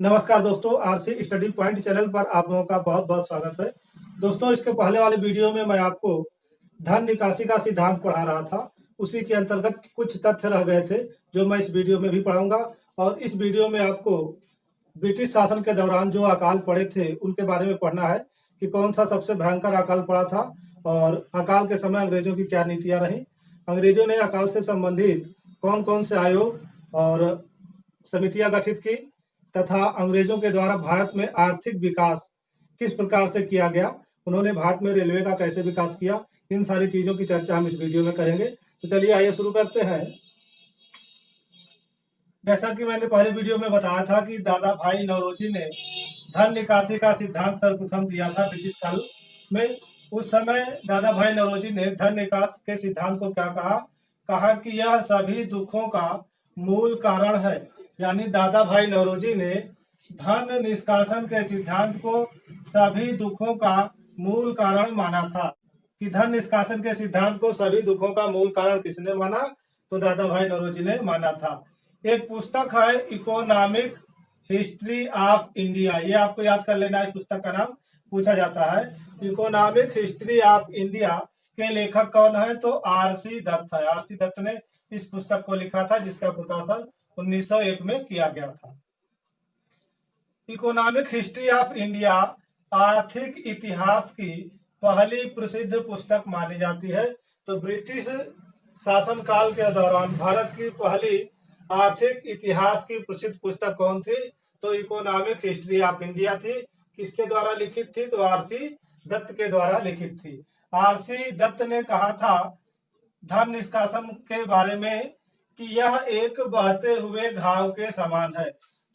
नमस्कार दोस्तों, RC study point channel पर आप लोगों का बहुत बहुत स्वागत है। दोस्तों, इसके पहले वाले वीडियो में मैं आपको धन निकासी का सिद्धांत पढ़ा रहा था। उसी के अंतर्गत कुछ तथ्य रह गए थे जो मैं इस वीडियो में भी पढ़ाऊंगा। और इस वीडियो में आपको ब्रिटिश शासन के दौरान जो अकाल पड़े थे उनके बारे में पढ़ना है कि कौन सा सबसे भयंकर अकाल पड़ा था और अकाल के समय अंग्रेजों की क्या नीतियां रही। अंग्रेजों ने अकाल से संबंधित कौन कौन से आयोग और समितियां गठित की तथा अंग्रेजों के द्वारा भारत में आर्थिक विकास किस प्रकार से किया गया, उन्होंने भारत में रेलवे का कैसे विकास किया, इन सारी चीजों की चर्चा हम इस वीडियो में करेंगे। तो चलिए आइए शुरू करते हैं। जैसा कि मैंने पहले वीडियो में बताया था कि दादा भाई नौरोजी ने धन निकासी का सिद्धांत सर्वप्रथम दिया था ब्रिटिश काल में। उस समय दादा भाई नौरोजी ने धन निकास के सिद्धांत को क्या कहा कहा कि यह सभी दुखों का मूल कारण है। यानी दादा भाई नौरोजी ने धन निष्कासन के सिद्धांत को सभी दुखों का मूल कारण माना था। कि धन निष्कासन के सिद्धांत को सभी दुखों का मूल कारण किसने माना? तो दादा भाई नौरोजी ने माना था। एक पुस्तक है इकोनॉमिक हिस्ट्री ऑफ इंडिया, ये आपको याद कर लेना है। पुस्तक का नाम पूछा जाता है। इकोनॉमिक हिस्ट्री ऑफ इंडिया के लेखक कौन है? तो आरसी दत्त है। आरसी दत्त ने इस पुस्तक को लिखा था जिसका प्रकाशन 1901 में किया गया था। इकोनॉमिक हिस्ट्री ऑफ इंडिया आर्थिक इतिहास की पहली प्रसिद्ध पुस्तक मानी जाती है। तो ब्रिटिश शासनकाल के दौरान भारत की पहली आर्थिक इतिहास की प्रसिद्ध पुस्तक कौन थी? तो इकोनॉमिक हिस्ट्री ऑफ इंडिया थी। किसके द्वारा लिखित थी? तो आरसी दत्त के द्वारा लिखित थी। आरसी दत्त ने कहा था धन निष्कासन के बारे में कि यह एक बहते हुए घाव के समान है।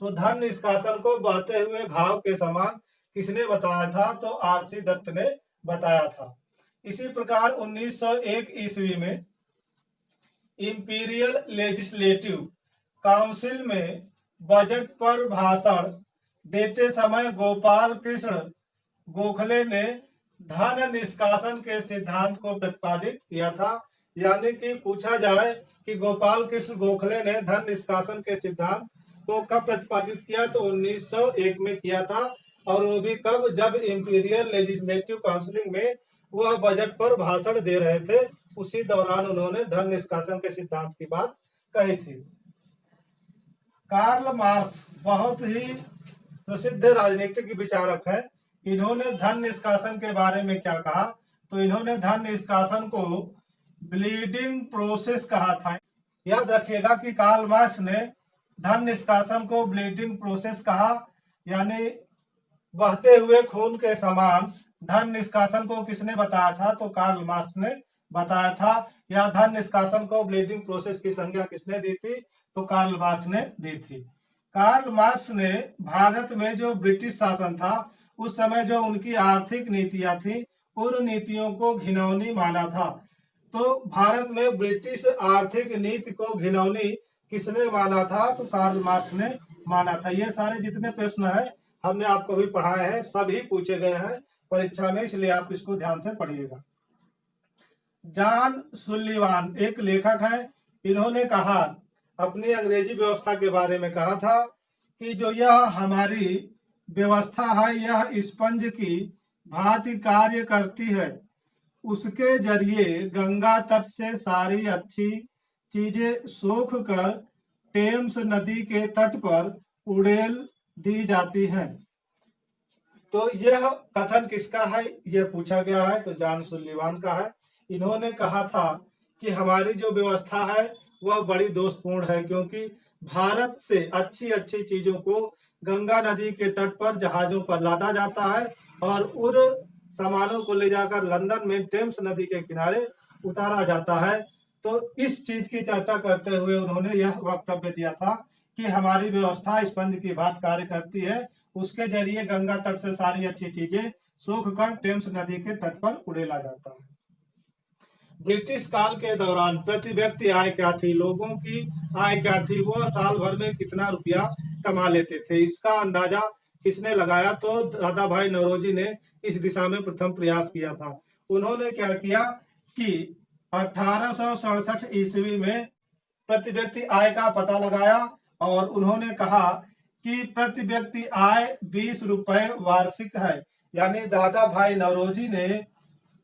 तो धन निष्कासन को बहते हुए घाव के समान किसने बताया था? तो आरसी दत्त ने बताया था। इसी प्रकार 1901 ईस्वी में इंपीरियल लेजिस्लेटिव काउंसिल में बजट पर भाषण देते समय गोपाल कृष्ण गोखले ने धन निष्कासन के सिद्धांत को प्रतिपादित किया था। यानी कि पूछा जाए कि गोपाल कृष्ण गोखले ने धन निष्कासन के सिद्धांत को कब प्रतिपादित किया? तो 1901 में किया था। और वो भी कब? जब इंपीरियल लेजिस्लेटिव काउंसिल में वह बजट पर भाषण दे रहे थे, उसी दौरान उन्होंने धन निष्कासन के सिद्धांत की बात कही थी। कार्ल मार्क्स बहुत ही प्रसिद्ध राजनीतिक विचारक है। इन्होंने धन निष्कासन के बारे में क्या कहा? तो इन्होंने धन निष्कासन को ब्लीडिंग प्रोसेस कहा था। याद रखिएगा कि कार्ल मार्क्स ने धन निष्कासन को ब्लीडिंग प्रोसेस कहा, यानी बहते हुए खून के समान। धन निष्कासन को किसने बताया था? तो कार्ल मार्क्स ने बताया था। या धन निष्कासन को ब्लीडिंग प्रोसेस की संज्ञा किसने दी थी? तो कार्ल मार्क्स ने दी थी। कार्ल मार्क्स ने भारत में जो ब्रिटिश शासन था उस समय जो उनकी आर्थिक नीतियां थी उन नीतियों को घिनौनी माना था। तो भारत में ब्रिटिश आर्थिक नीति को घिनौनी किसने माना था? तो कार्ल मार्क्स ने माना था। ये सारे जितने प्रश्न है हमने आपको भी पढ़ाए हैं, सभी पूछे गए हैं परीक्षा में, इसलिए आप इसको ध्यान से पढ़िएगा। जॉन सुलिवान एक लेखक है। इन्होंने कहा, अपनी अंग्रेजी व्यवस्था के बारे में कहा था कि जो यह हमारी व्यवस्था है यह स्पंज की भांति कार्य करती है। उसके जरिए गंगा तट से सारी अच्छी चीजें सोख कर टेम्स नदी के तट पर उड़ेल दी जाती हैं। तो यह कथन किसका है? यह पूछा गया है, तो जॉन सुलिवान का है। इन्होंने कहा था कि हमारी जो व्यवस्था है वह बड़ी दोषपूर्ण है, क्योंकि भारत से अच्छी अच्छी चीजों को गंगा नदी के तट पर जहाजों पर लादा जाता है और उन सामानों को ले जाकर लंदन में टेम्स नदी के किनारे उतारा जाता है। तो इस चीज की चर्चा करते हुए उन्होंने यह वक्तव्य दिया था कि हमारी व्यवस्था स्पंज की बात कार्य करती है। उसके जरिए गंगा तट से सारी अच्छी चीजें सूख कर टेम्स नदी के तट पर उड़ेला जाता है। ब्रिटिश काल के दौरान प्रति व्यक्ति आय क्या थी? लोगों की आय क्या थी? वो साल भर में कितना रुपया कमा लेते थे? इसका अंदाजा किसने लगाया? तो दादा भाई नौरोजी ने इस दिशा में प्रथम प्रयास किया था। उन्होंने क्या किया कि 1867 ईस्वी में प्रति व्यक्ति आय का पता लगाया और उन्होंने कहा कि प्रति व्यक्ति आय 20 रुपए वार्षिक है। यानी दादा भाई नौरोजी ने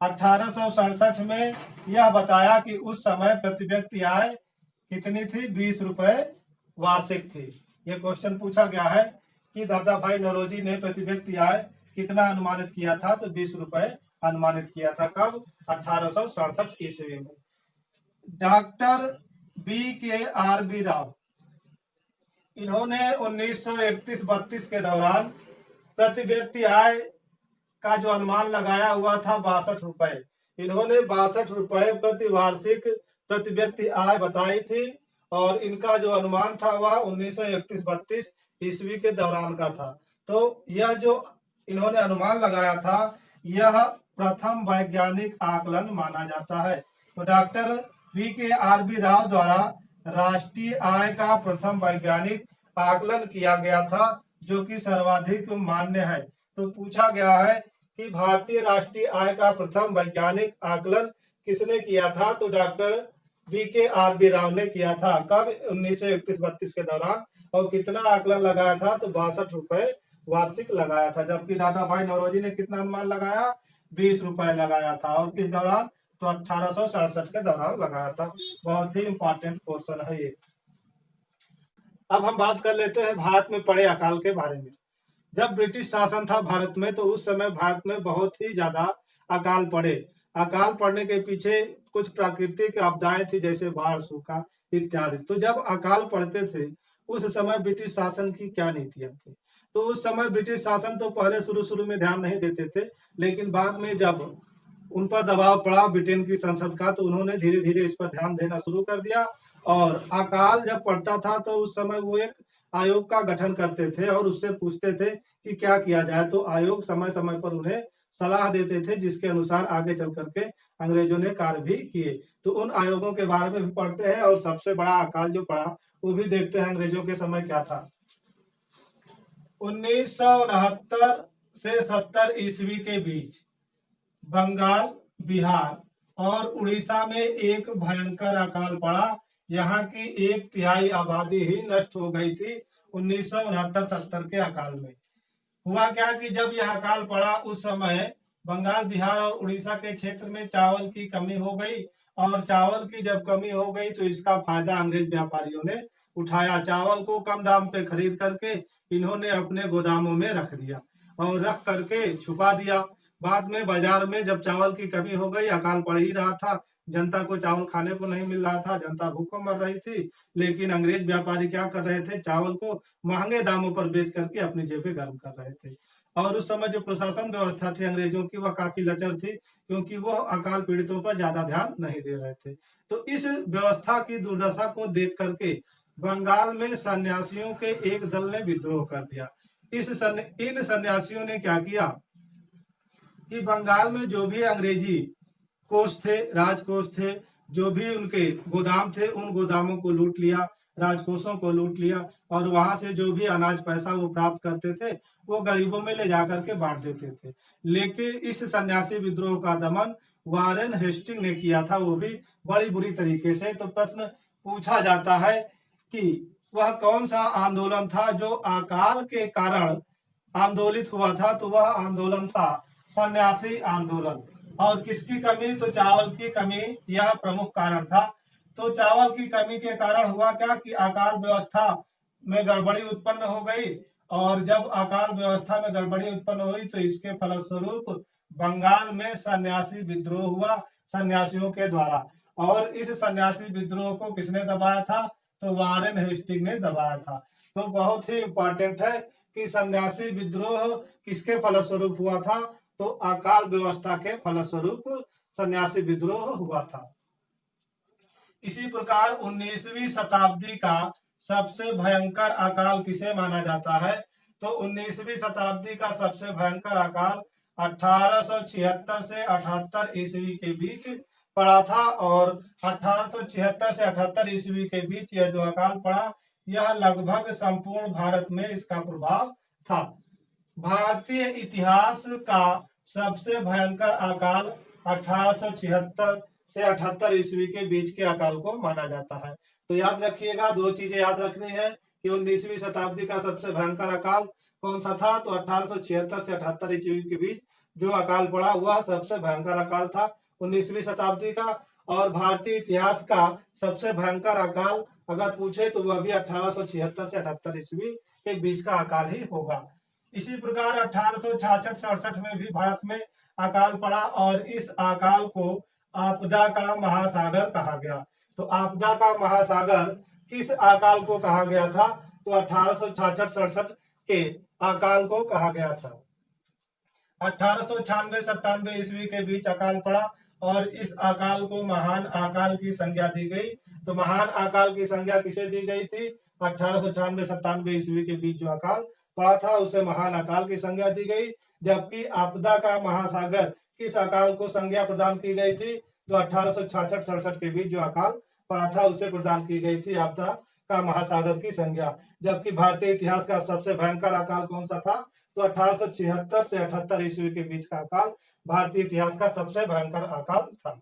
1867 में यह बताया कि उस समय प्रति व्यक्ति आय कितनी थी, 20 रुपए वार्षिक थी। ये क्वेश्चन पूछा गया है कि दादा भाई नौरोजी ने प्रति व्यक्ति आय कितना अनुमानित किया था, तो 20 रुपए अनुमानित किया था। कब? 1867 ईस्वी में। डॉक्टर BKRB राव, इन्होंने 1931-32 के दौरान प्रति व्यक्ति आय का जो अनुमान लगाया हुआ था 62 रुपए। इन्होंने 62 रुपए प्रति वार्षिक प्रति व्यक्ति आय बताई थी और इनका जो अनुमान था वह 1931-32 ईस्वी के दौरान का था। तो यह जो इन्होंने अनुमान लगाया था यह प्रथम वैज्ञानिक आकलन माना जाता है। तो डॉक्टर BKRB राव द्वारा राष्ट्रीय आय का प्रथम वैज्ञानिक आकलन किया गया था जो कि सर्वाधिक मान्य है। तो पूछा गया है कि भारतीय राष्ट्रीय आय का प्रथम वैज्ञानिक आकलन किसने किया था, तो डॉक्टर BKRB राव ने किया था। कब? 1931-32 के दौरान। और कितना आकलन लगाया था, तो 62 रुपए वार्षिक लगाया था। जबकि दादा भाई नौरोजी ने कितना अनुमान लगाया, 20 रुपए लगाया था। और किस दौरान, तो 1867 के दौरान लगाया था। बहुत ही इंपॉर्टेंट क्वेश्चन है ये। अब हम बात कर लेते हैं भारत में पड़े अकाल के बारे में। जब ब्रिटिश शासन था भारत में तो उस समय भारत में बहुत ही ज्यादा अकाल पड़े। अकाल पड़ने के पीछे कुछ प्राकृतिक आपदाएं थी जैसे बाढ़, सूखा इत्यादि। तो जब अकाल पड़ते थे उस समय ब्रिटिश शासन की क्या नीतियां थी, तो उस समय ब्रिटिश शासन तो पहले शुरू में ध्यान नहीं देते थे, लेकिन बाद में जब उन पर दबाव पड़ा ब्रिटेन की संसद का तो उन्होंने धीरे धीरे इस पर ध्यान देना शुरू कर दिया। और अकाल जब पड़ता था तो उस समय वो एक आयोग का गठन करते थे और उससे पूछते थे कि क्या किया जाए। तो आयोग समय समय पर उन्हें सलाह देते थे जिसके अनुसार आगे चल करके अंग्रेजों ने कार्य भी किए। तो उन आयोगों के बारे में भी पढ़ते हैं और सबसे बड़ा अकाल जो पड़ा वो भी देखते हैं अंग्रेजों के समय क्या था। 1969 से 70 ईस्वी के बीच बंगाल, बिहार और उड़ीसा में एक भयंकर अकाल पड़ा। यहाँ की 1/3 आबादी ही नष्ट हो गई थी 1969-70 के अकाल में। हुआ क्या कि जब यह अकाल पड़ा उस समय बंगाल, बिहार और उड़ीसा के क्षेत्र में चावल की कमी हो गई। और चावल की जब कमी हो गई तो इसका फायदा अंग्रेज व्यापारियों ने उठाया। चावल को कम दाम पे खरीद करके इन्होंने अपने गोदामों में रख दिया और रख करके छुपा दिया। बाद में बाजार में जब चावल की कमी हो गई, अकाल पड़ ही रहा था, जनता को चावल खाने को नहीं मिल रहा था, जनता भूखों मर रही थी, लेकिन अंग्रेज व्यापारी क्या कर रहे थे, चावल को महंगे दामों पर बेच करके अपनी जेबें गर्म कर रहे थे। और उस समय जो प्रशासन व्यवस्था थी अंग्रेजों की वह काफी लचर थी क्योंकि वो अकाल पीड़ितों पर ज्यादा ध्यान नहीं दे रहे थे। तो इस व्यवस्था की दुर्दशा को देख करके बंगाल में सन्यासियों के एक दल ने विद्रोह कर दिया। इन सन्यासियों ने क्या किया कि बंगाल में जो भी अंग्रेजी कोष थे, राजकोष थे, जो भी उनके गोदाम थे उन गोदामों को लूट लिया, राजकोषों को लूट लिया और वहां से जो भी अनाज पैसा वो प्राप्त करते थे वो गरीबों में ले जाकर के बांट देते थे। लेकिन इस सन्यासी विद्रोह का दमन वारेन हेस्टिंग ने किया था, वो भी बड़ी बुरी तरीके से। तो प्रश्न पूछा जाता है कि वह कौन सा आंदोलन था जो अकाल के कारण आंदोलित हुआ था, तो वह आंदोलन था सन्यासी आंदोलन। और किसकी कमी, तो चावल की कमी यह प्रमुख कारण था। तो चावल की कमी के कारण हुआ क्या कि अकाल व्यवस्था में गड़बड़ी उत्पन्न हो गई। और जब अकाल व्यवस्था में गड़बड़ी उत्पन्न हुई तो इसके फलस्वरूप बंगाल में सन्यासी विद्रोह हुआ सन्यासियों के द्वारा। और इस सन्यासी विद्रोह को किसने दबाया था, तो वारेन हेस्टिंग ने दबाया था। तो बहुत ही इंपॉर्टेंट है कि सन्यासी विद्रोह किसके फलस्वरूप हुआ था, तो अकाल व्यवस्था के फलस्वरूप सन्यासी विद्रोह हुआ था। इसी प्रकार 19वीं शताब्दी का सबसे भयंकर अकाल किसे माना जाता है, तो 19वीं शताब्दी का सबसे भयंकर अकाल 1876 से 78 ईस्वी के बीच पड़ा था। और 1876 से 78 ईस्वी के बीच यह जो अकाल पड़ा यह लगभग संपूर्ण भारत में इसका प्रभाव था। भारतीय इतिहास का सबसे भयंकर अकाल 1876 से 78 ईस्वी के बीच के अकाल को माना जाता है। तो याद रखिएगा, दो चीजें याद रखनी है कि 19वीं शताब्दी का सबसे भयंकर अकाल कौन सा था, तो 1876 से 78 ईस्वी के बीच जो अकाल पड़ा वह सबसे भयंकर अकाल था 19वीं शताब्दी का। और भारतीय इतिहास का सबसे भयंकर अकाल अगर पूछे तो वह भी 1876 से 78 ईस्वी के बीच का अकाल ही होगा। इसी प्रकार 1866-67 में भी भारत में अकाल पड़ा और इस अकाल को आपदा का महासागर कहा गया। तो आपदा का महासागर किस अकाल को कहा गया था, तो 1866-67 के अकाल को कहा गया था। 1896-97 ईस्वी के बीच अकाल पड़ा और इस अकाल को महान अकाल की संज्ञा दी गई। तो महान अकाल की संज्ञा किसे दी गई थी, 1896-97 ईस्वी के बीच जो अकाल पड़ा था उसे महान अकाल की संज्ञा दी गई। जबकि आपदा का महासागर किस अकाल को संज्ञा प्रदान की गई थी, तो 1866-67 के बीच जो अकाल पड़ा था उसे प्रदान की गई थी आपदा का महासागर की संज्ञा। जबकि भारतीय इतिहास का सबसे भयंकर अकाल कौन सा था, तो 1876 से 78 ईस्वी के बीच का अकाल भारतीय इतिहास का सबसे भयंकर अकाल था।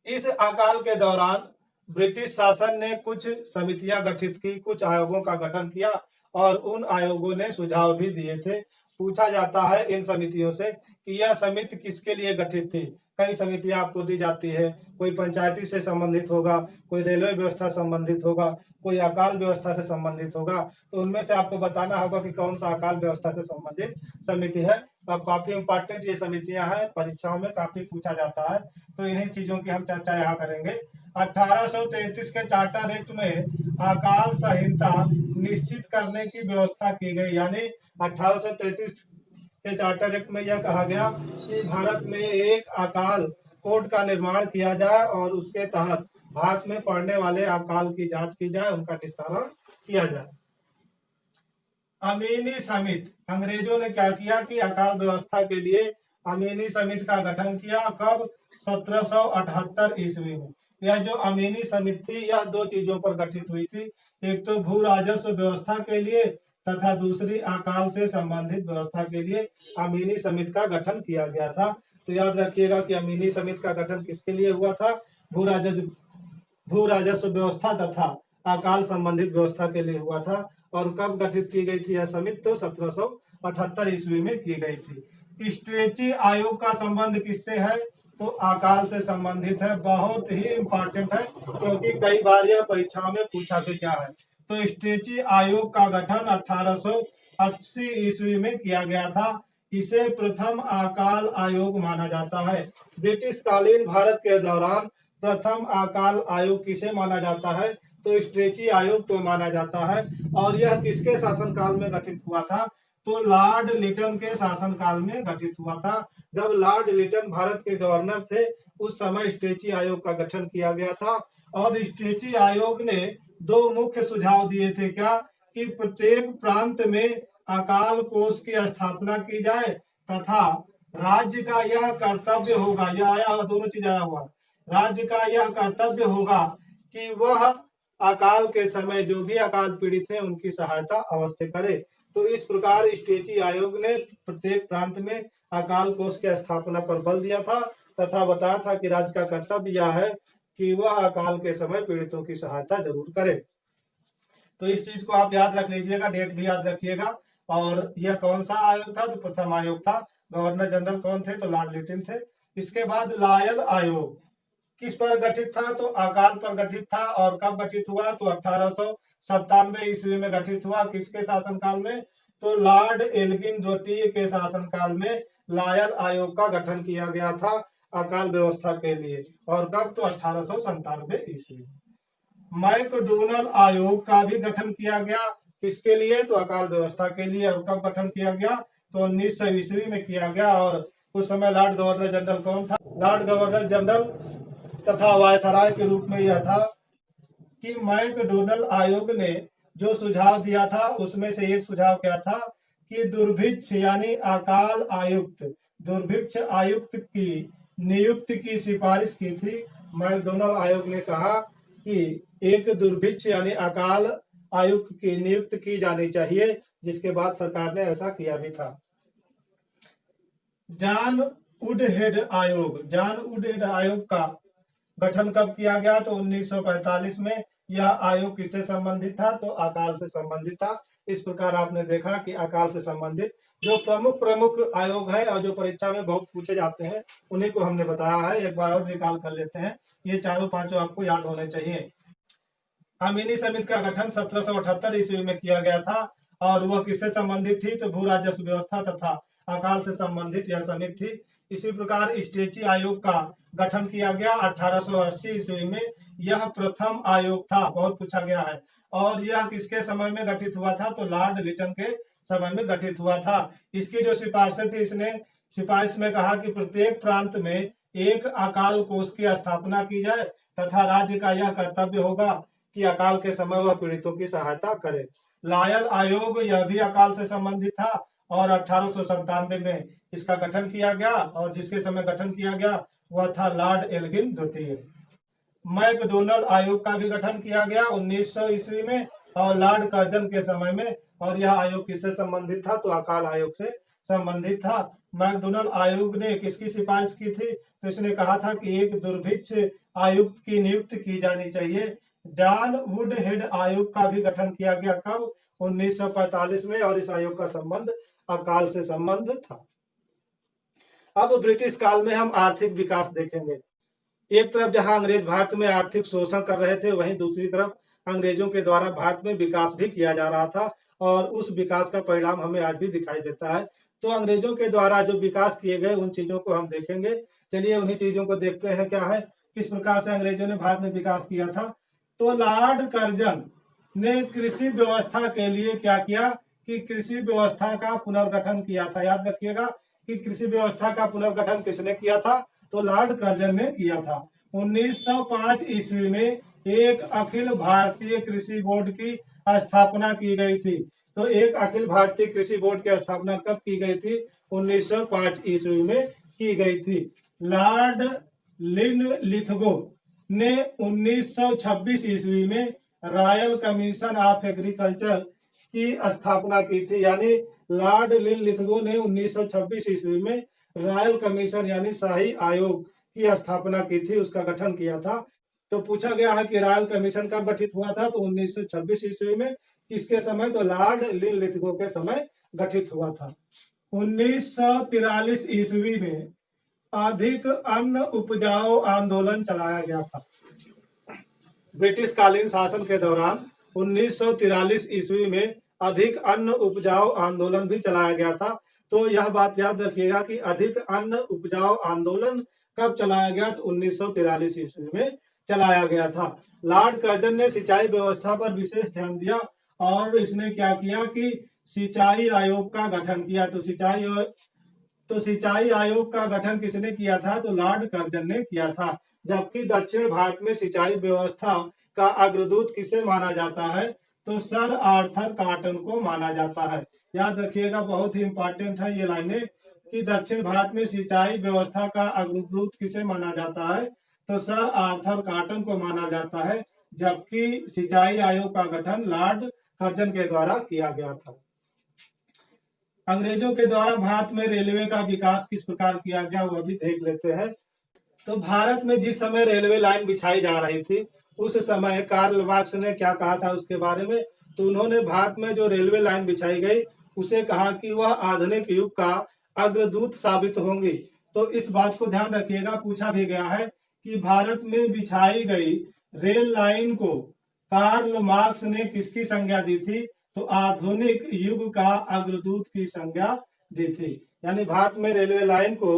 इस अकाल के दौरान ब्रिटिश शासन ने कुछ समितियां गठित की, कुछ आयोगों का गठन किया और उन आयोगों ने सुझाव भी दिए थे। पूछा जाता है इन समितियों से कि यह समिति किसके लिए गठित थी। कई समितियां आपको दी जाती है, कोई पंचायती से संबंधित होगा, कोई रेलवे व्यवस्था संबंधित होगा, कोई अकाल व्यवस्था से संबंधित होगा। तो उनमें से आपको बताना होगा कि कौन सा अकाल व्यवस्था से संबंधित समिति है। तो काफी इंपॉर्टेंट ये समितियां हैं, परीक्षाओं में काफी पूछा जाता है। तो इन्हीं चीजों की हम चर्चा यहाँ करेंगे। 1833 के चार्टर एक्ट में अकाल संहिता निश्चित करने की व्यवस्था की गई। यानी 1833 के चार्टर एक्ट में यह कहा गया कि भारत में एक अकाल कोड का निर्माण किया जाए और उसके तहत भारत में पड़ने वाले अकाल की जांच की जाए, उनका निस्तारण किया जाए। अमीनी समिति, अंग्रेजों ने क्या किया कि अकाल व्यवस्था के लिए अमीनी समिति का गठन किया। कब, 1778 ईस्वी में। यह जो अमीनी समिति थी यह दो चीजों पर गठित हुई थी, एक तो भू राजस्व व्यवस्था के लिए तथा दूसरी अकाल से संबंधित व्यवस्था के लिए अमीनी समिति का गठन किया गया था। तो याद रखिएगा कि अमीनी समिति का गठन किसके लिए हुआ था, भू राजस्व व्यवस्था तथा अकाल संबंधित व्यवस्था के लिए हुआ था। और कब गठित की गई थी यह समिति, तो 1778 ईस्वी में की गई थी। स्ट्रेची आयोग का संबंध किससे है, तो अकाल से संबंधित है। बहुत ही इंपॉर्टेंट है क्योंकि कई बार यह परीक्षाओं में पूछा भी गया है। तो स्ट्रेची आयोग का गठन 1880 ईस्वी में किया गया था। इसे प्रथम अकाल आयोग माना जाता है। ब्रिटिश कालीन भारत के दौरान प्रथम अकाल आयोग किसे माना जाता है, तो स्ट्रेची आयोग को माना जाता है। और यह किसके शासनकाल में गठित हुआ था, तो लॉर्ड लिटन के शासनकाल में गठित हुआ था। जब लॉर्ड लिटन भारत के गवर्नर थे उस समय स्ट्रेची आयोग का गठन किया गया था। और स्ट्रेची आयोग ने दो मुख्य सुझाव दिए थे, क्या कि प्रत्येक प्रांत में अकाल कोष की स्थापना की जाए तथा राज्य का यह कर्तव्य होगा, यह आया दोनों चीज आया हुआ, राज्य का यह कर्तव्य होगा कि वह अकाल के समय जो भी अकाल पीड़ित है उनकी सहायता अवश्य करे। तो इस प्रकार स्ट्रेची आयोग ने प्रत्येक प्रांत में अकाल कोष की स्थापना पर बल दिया था तथा बताया था कि राज्य का कर्तव्य यह है कि वह अकाल के समय पीड़ितों की सहायता जरूर करे। तो इस चीज को आप याद रख लीजिएगा, डेट भी याद रखिएगा। और यह कौन सा आयोग था, तो प्रथम आयोग था। गवर्नर जनरल कौन थे, तो लॉर्ड लिटन थे। इसके बाद लायल आयोग किस पर गठित था, तो अकाल पर गठित था। और कब गठित हुआ, तो 1897 ईस्वी में गठित हुआ। किसके शासनकाल में, तो लॉर्ड एल्गिन द्वितीय के शासनकाल में लायल आयोग का गठन किया गया था अकाल व्यवस्था के लिए। और कब, तो 1897 ईस्वी। मैकडोनल आयोग का भी गठन किया गया, किसके लिए, तो अकाल व्यवस्था के लिए। और कब गठन किया गया, तो 1900 ईस्वी में किया गया। और उस समय लॉर्ड गवर्नर जनरल कौन था, लॉर्ड गवर्नर जनरल तथा वायसराय के रूप में यह था कि मैकडोनल आयोग ने जो सुझाव दिया था उसमें से एक सुझाव क्या था कि दुर्भिक्ष यानी अकाल आयुक्त, दुर्भिक्ष आयुक्त की नियुक्ति की सिफारिश की थी। मैकडोनल आयोग ने कहा कि एक दुर्भिक्ष यानी अकाल आयुक्त की नियुक्ति की जानी चाहिए, जिसके बाद सरकार ने ऐसा किया भी था। जॉन वुडहेड आयोग, जॉन वुडहेड आयोग का गठन कब किया गया, तो 1945 में। यह आयोग किससे संबंधित था? तो अकाल से संबंधित था। इस प्रकार आपने देखा कि अकाल से संबंधित जो प्रमुख प्रमुख आयोग है और जो परीक्षा में बहुत पूछे जाते हैं उन्हीं को हमने बताया है। एक बार और रिकॉल कर लेते हैं, ये चारों पांचों आपको याद होने चाहिए। अमीनी समिति का गठन 1778 ईस्वी में किया गया था और वह किससे संबंधित थी? तो भू राजस्व व्यवस्था तथा अकाल से संबंधित यह समिति थी। इसी प्रकार स्टेची आयोग का गठन किया गया 1880 ईस्वी में। यह प्रथम आयोग था, बहुत पूछा गया है। और यह किसके समय में गठित हुआ था? तो लॉर्ड लिटन के समय में गठित हुआ था। इसकी जो सिफारिशें थी, इसने सिफारिश में कहा कि प्रत्येक प्रांत में एक अकाल कोष की स्थापना की जाए तथा राज्य का यह कर्तव्य होगा कि अकाल के समय वह पीड़ितों की सहायता करे। लायल आयोग यह भी अकाल से संबंधित था और 1897 में इसका गठन किया गया और जिसके समय गठन किया गया वह था लॉर्ड एल्गिन द्वितीय। मैकडोनल्ड आयोग का भी गठन किया गया 1900 ईस्वी में और लॉर्ड कर्जन के समय में, और यह आयोग किससे संबंधित था? तो अकाल आयोग से संबंधित था। मैकडोनल्ड आयोग ने किसकी सिफारिश की थी? तो इसने कहा था कि एक दुर्भिक्ष आयुक्त की नियुक्ति की जानी चाहिए। जॉन वुडहेड आयोग का भी गठन किया गया, कब? 1945 में, और इस आयोग का संबंध अकाल से संबंध था। अब ब्रिटिश काल में हम आर्थिक विकास देखेंगे। एक तरफ जहां अंग्रेज भारत में आर्थिक शोषण कर रहे थे, वहीं दूसरी तरफ अंग्रेजों के द्वारा भारत में विकास भी किया जा रहा था और उस विकास का परिणाम हमें आज भी दिखाई देता है। तो अंग्रेजों के द्वारा जो विकास किए गए उन चीजों को हम देखेंगे। चलिए उन्हीं चीजों को देखते हैं, क्या है, किस प्रकार से अंग्रेजों ने भारत में विकास किया था। तो लॉर्ड कर्जन ने कृषि व्यवस्था के लिए क्या किया कि कृषि व्यवस्था का पुनर्गठन किया था। याद रखिएगा कि कृषि व्यवस्था का पुनर्गठन किसने किया था? तो लॉर्ड कर्जन ने किया था। 1905 ईस्वी में एक अखिल भारतीय कृषि बोर्ड की स्थापना की गई थी। तो एक अखिल भारतीय कृषि बोर्ड की स्थापना कब की गई थी? 1905 ईस्वी में की गई थी। लॉर्ड लिनलिथगो ने 1926 ईस्वी में रॉयल कमीशन ऑफ एग्रीकल्चर की स्थापना की थी। यानी लॉर्ड लिनलिथगो ने 1926 ईस्वी में रॉयल कमीशन यानी शाही आयोग की स्थापना की थी, उसका गठन किया था। तो पूछा गया है कि रॉयल कमीशन कब गठित हुआ था? तो 1926 ईस्वी में। किसके समय? तो लॉर्ड लिनलिथगो के समय गठित हुआ था। 1943 ईस्वी में अधिक अन्न उपजाऊ आंदोलन चलाया गया था। ब्रिटिश कालीन शासन के दौरान 1943 ईस्वी में अधिक अन्न उपजाऊ आंदोलन भी चलाया गया था। तो यह बात याद रखिएगा कि अधिक अन्न उपजाऊ आंदोलन कब चलाया गया? तो 1943 ईस्वी में चलाया गया था। लॉर्ड कर्जन ने सिंचाई व्यवस्था पर विशेष ध्यान दिया और इसने क्या किया कि सिंचाई आयोग का गठन किया। तो सिंचाई आयोग का गठन किसने किया था? तो लॉर्ड कर्जन ने किया था। जबकि दक्षिण भारत में सिंचाई व्यवस्था का अग्रदूत किसे माना जाता है? तो सर आर्थर कॉटन को माना जाता है। याद रखिएगा, बहुत ही इंपॉर्टेंट है ये लाइनें कि दक्षिण भारत में सिंचाई व्यवस्था का अग्रदूत किसे माना जाता है? तो सर आर्थर कॉटन को माना जाता है। जबकि सिंचाई आयोग का गठन लॉर्ड कर्जन के द्वारा किया गया था। अंग्रेजों के द्वारा भारत में रेलवे का विकास किस प्रकार किया गया वह भी देख लेते हैं। तो भारत में जिस समय रेलवे लाइन बिछाई जा रही थी उस समय कार्ल मार्क्स ने क्या कहा था उसके बारे में? तो उन्होंने भारत में जो रेलवे लाइन बिछाई गई उसे कहा कि वह आधुनिक युग का अग्रदूत साबित होंगी। तो इस बात को ध्यान रखिएगा, पूछा भी गया है कि भारत में बिछाई गई रेल लाइन को कार्ल मार्क्स ने किसकी संज्ञा दी थी? तो आधुनिक युग का अग्रदूत की संज्ञा दी थी। यानी भारत में रेलवे लाइन को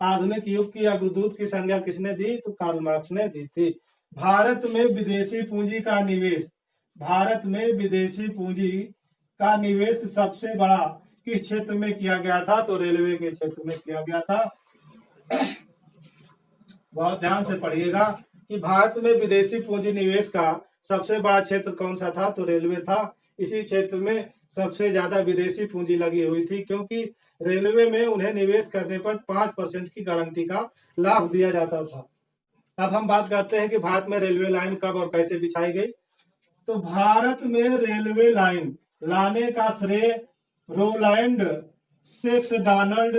आधुनिक युग की अग्रदूत की संज्ञा किसने दी? तो कार्ल मार्क्स ने दी थी। भारत में विदेशी पूंजी का निवेश, भारत में विदेशी पूंजी का निवेश सबसे बड़ा किस क्षेत्र में किया गया था? तो रेलवे के क्षेत्र में किया गया था। बहुत ध्यान से पढ़िएगा कि भारत में विदेशी पूंजी निवेश का सबसे बड़ा क्षेत्र कौन सा था? तो रेलवे था। इसी क्षेत्र में सबसे ज्यादा विदेशी पूंजी लगी हुई थी क्योंकि रेलवे में उन्हें निवेश करने पर 5% की गारंटी का लाभ दिया जाता था। अब हम बात करते हैं कि भारत में रेलवे लाइन कब और कैसे बिछाई गई। तो भारत में रेलवे लाइन लाने का श्रेय रोलैंड सेक्सडॉनल्ड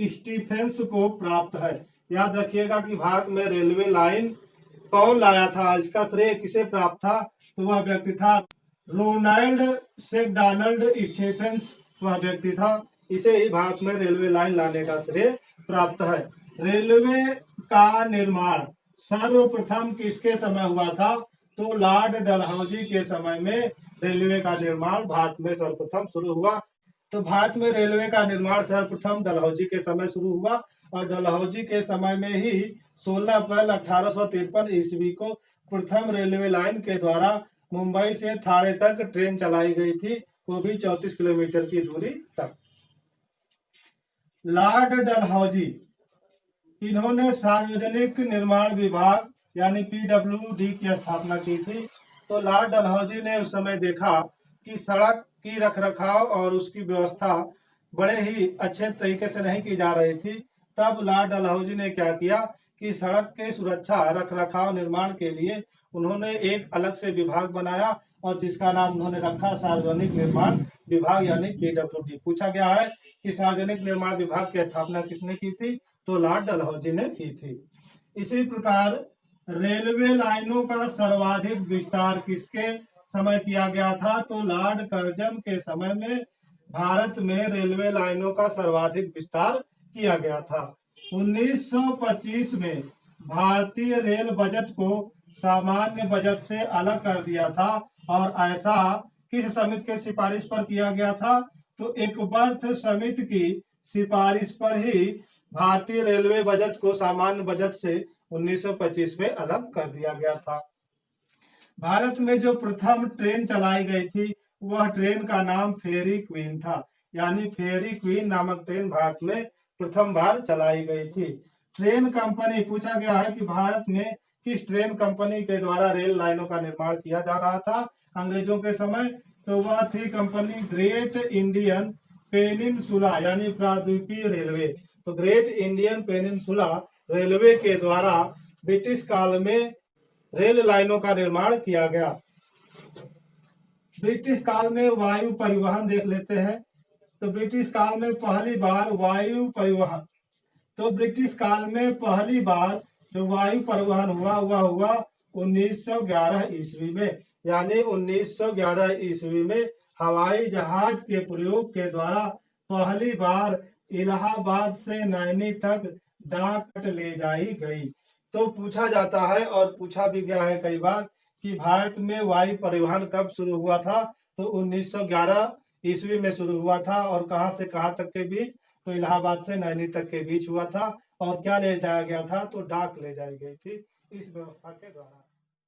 स्टीफेंस को प्राप्त है। याद रखिएगा कि भारत में रेलवे लाइन कौन लाया था, इसका श्रेय किसे प्राप्त था, तो वह व्यक्ति था रोनाल्ड मैकडॉनल्ड स्टीफेंस, वह व्यक्ति था। इसे ही भारत में रेलवे लाइन लाने का श्रेय प्राप्त है। रेलवे का निर्माण सर्वप्रथम किसके समय हुआ था, तो लॉर्ड डलहौजी के समय में रेलवे का निर्माण भारत में सर्वप्रथम शुरू हुआ। तो भारत में रेलवे का निर्माण सर्वप्रथम डलहौजी के समय शुरू हुआ और डलहौजी के समय में ही 16 अप्रैल 1853 ईस्वी को प्रथम रेलवे लाइन के द्वारा मुंबई से थाने तक ट्रेन चलाई गई थी, वो भी 34 किलोमीटर की दूरी तक। लॉर्ड डलहौजी, इन्होंने सार्वजनिक निर्माण विभाग यानी पीडब्ल्यूडी की स्थापना की थी। तो लॉर्ड डलहौजी ने उस समय देखा कि सड़क की रखरखाव और उसकी व्यवस्था बड़े ही अच्छे तरीके से नहीं की जा रही थी। तब लॉर्ड डलहौजी ने क्या किया कि सड़क के सुरक्षा रखरखाव निर्माण के लिए उन्होंने एक अलग से विभाग बनाया और जिसका नाम उन्होंने रखा सार्वजनिक निर्माण विभाग यानी पीडब्ल्यूडी। पूछा गया है कि सार्वजनिक निर्माण विभाग की स्थापना किसने की थी, तो लॉर्ड डलहौजी ने की थी। इसी प्रकार रेलवे लाइनों का सर्वाधिक विस्तार किसके समय किया गया था, तो लॉर्ड कर्जन के समय में भारत में रेलवे लाइनों का सर्वाधिक विस्तार किया गया था। 1925 में भारतीय रेल बजट को सामान्य बजट से अलग कर दिया था और ऐसा किस समिति के सिफारिश पर किया गया था, तो एकवर्थ समिति की सिफारिश पर ही भारतीय रेलवे बजट को सामान्य बजट से 1925 में अलग कर दिया गया था। भारत में जो प्रथम ट्रेन चलाई गई थी वह ट्रेन का नाम फेरी क्वीन था, यानी फेरी क्वीन नामक ट्रेन भारत में प्रथम बार चलाई गई थी। ट्रेन कंपनी, पूछा गया है कि भारत में किस ट्रेन कंपनी के द्वारा रेल लाइनों का निर्माण किया जा रहा था अंग्रेजों के समय, तो वह थी कंपनी ग्रेट इंडियन पेनिनसुला यानी प्राद्वीपीय रेलवे। तो ग्रेट इंडियन पेनिनसुला रेलवे के द्वारा ब्रिटिश काल में रेल लाइनों का निर्माण किया गया। ब्रिटिश काल में वायु परिवहन देख लेते हैं। तो ब्रिटिश काल में पहली बार वायु परिवहन, तो ब्रिटिश काल में पहली बार जो वायु परिवहन हुआ 1911 ईस्वी में, यानी 1911 ईस्वी में हवाई जहाज के प्रयोग के द्वारा पहली बार इलाहाबाद से नैनी तक डाक ले जाई गई। तो पूछा जाता है और पूछा भी गया है कई बार कि भारत में वायु परिवहन कब शुरू हुआ था, तो 1911 ईस्वी में शुरू हुआ था और कहां से कहां तक के बीच, तो इलाहाबाद से नैनी तक के बीच हुआ था। और क्या ले जाया गया था, तो डाक ले जाई गई थी इस व्यवस्था के द्वारा।